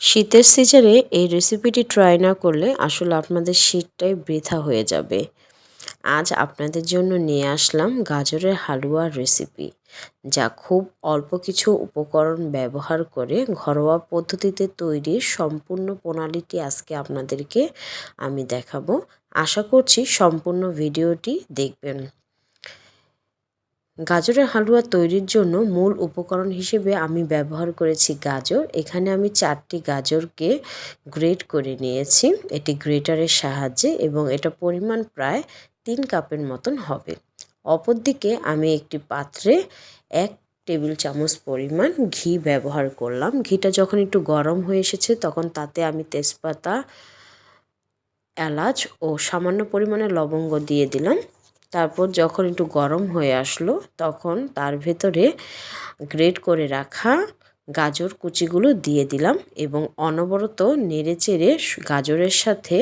শীতের সিজনে এই রেসিপিটি ট্রাই না করলে আসলে আপনাদের শীতটাই বৃথা হয়ে যাবে। আজ আপনাদের জন্য নিয়ে আসলাম গাজরের হালুয়ার রেসিপি, যা খুব অল্প কিছু উপকরণ ব্যবহার করে ঘরোয়া পদ্ধতিতে তৈরির সম্পূর্ণ প্রণালীটি আজকে আপনাদেরকে আমি দেখাবো। আশা করছি সম্পূর্ণ ভিডিওটি দেখবেন। গাজরের হালুয়া তৈরির জন্য মূল উপকরণ হিসেবে আমি ব্যবহার করেছি গাজর। এখানে আমি 4টি গাজরকে গ্রেট করে নিয়েছি এটি গ্রেটারের সাহায্যে, এবং এটা পরিমাণ প্রায় 3 কাপের মতন হবে। অপরদিকে আমি একটি পাত্রে 1 টেবিল চামচ পরিমাণ ঘি ব্যবহার করলাম। ঘিটা যখন একটু গরম হয়ে এসেছে তখন তাতে আমি তেজপাতা, এলাচ ও সামান্য পরিমাণে লবঙ্গ দিয়ে দিলাম। তারপর যখন একটু গরম হয়ে আসলো তখন তার ভেতরে গ্রেট করে রাখা গাজর কুচিগুলো দিয়ে দিলাম এবং অনবরত নেড়েচেড়ে গাজরের সাথে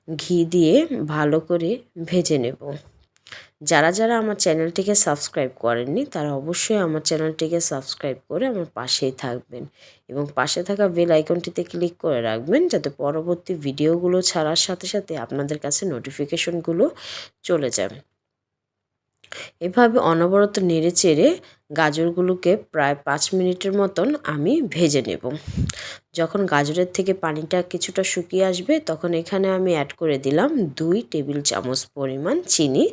ঘি দিয়ে ভালো করে ভেজে নেব। যারা যারা আমার চ্যানেলটিকে সাবস্ক্রাইব করেননি তারা অবশ্যই আমার চ্যানেলটিকে সাবস্ক্রাইব করে আমার পাশেই থাকবেন এবং পাশে থাকা বেল আইকনটিতে ক্লিক করে রাখবেন, যাতে পরবর্তী ভিডিওগুলো ছাড়ার সাথে সাথে আপনাদের কাছে নোটিফিকেশনগুলো চলে যায়। এভাবে অনবরত নেড়েচেড়ে গাজরগুলোকে প্রায় 5 মিনিটের মতন আমি ভেজে নেব। যখন গাজরের থেকে পানিটা কিছুটা শুকিয়ে আসবে তখন এখানে আমি অ্যাড করে দিলাম 2 টেবিল চামচ পরিমাণ চিনি।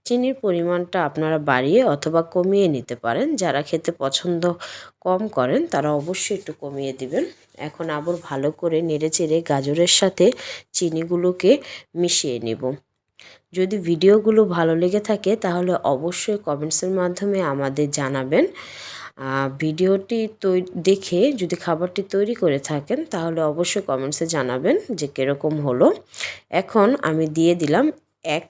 চিনির পরিমাণটা আপনারা বাড়িয়ে অথবা কমিয়ে নিতে পারেন। যারা খেতে পছন্দ কম করেন তারা অবশ্যই একটু কমিয়ে দিবেন। এখন আবার ভালো করে নেড়েচেড়ে গাজরের সাথে চিনিগুলোকে মিশিয়ে নেব। যদি ভিডিওগুলো ভালো লেগে থাকে তাহলে অবশ্যই কমেন্টসের মাধ্যমে আমাদের জানাবেন। ভিডিওটি দেখে যদি খাবারটি তৈরি করে থাকেন তাহলে অবশ্যই কমেন্টসে জানাবেন যে কীরকম হলো। এখন আমি দিয়ে দিলাম 1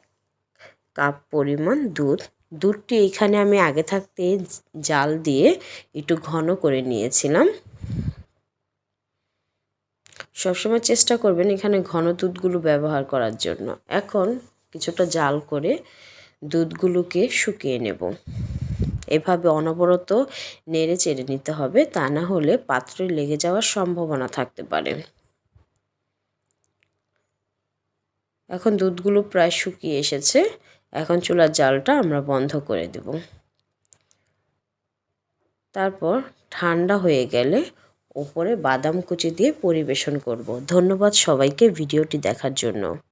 কাপ পরিমাণ দুধ। দুধটি এখানে আমি আগে থাকতে জাল দিয়ে একটু ঘন করে নিয়েছিলাম। সবসময় চেষ্টা করবেন এখানে ঘন দুধগুলো ব্যবহার করার জন্য। এখন কিছুটা জাল করে দুধগুলোকে শুকিয়ে নেব। এভাবে অনবরত নেড়ে চেড়ে নিতে হবে, তা না হলে পাত্রে লেগে যাওয়ার সম্ভাবনা থাকতে পারে। এখন দুধগুলো প্রায় শুকিয়ে এসেছে। এখন চুলার জালটা আমরা বন্ধ করে দেব। তারপর ঠান্ডা হয়ে গেলে ওপরে বাদাম কুচি দিয়ে পরিবেশন করব। ধন্যবাদ সবাইকে ভিডিওটি দেখার জন্য।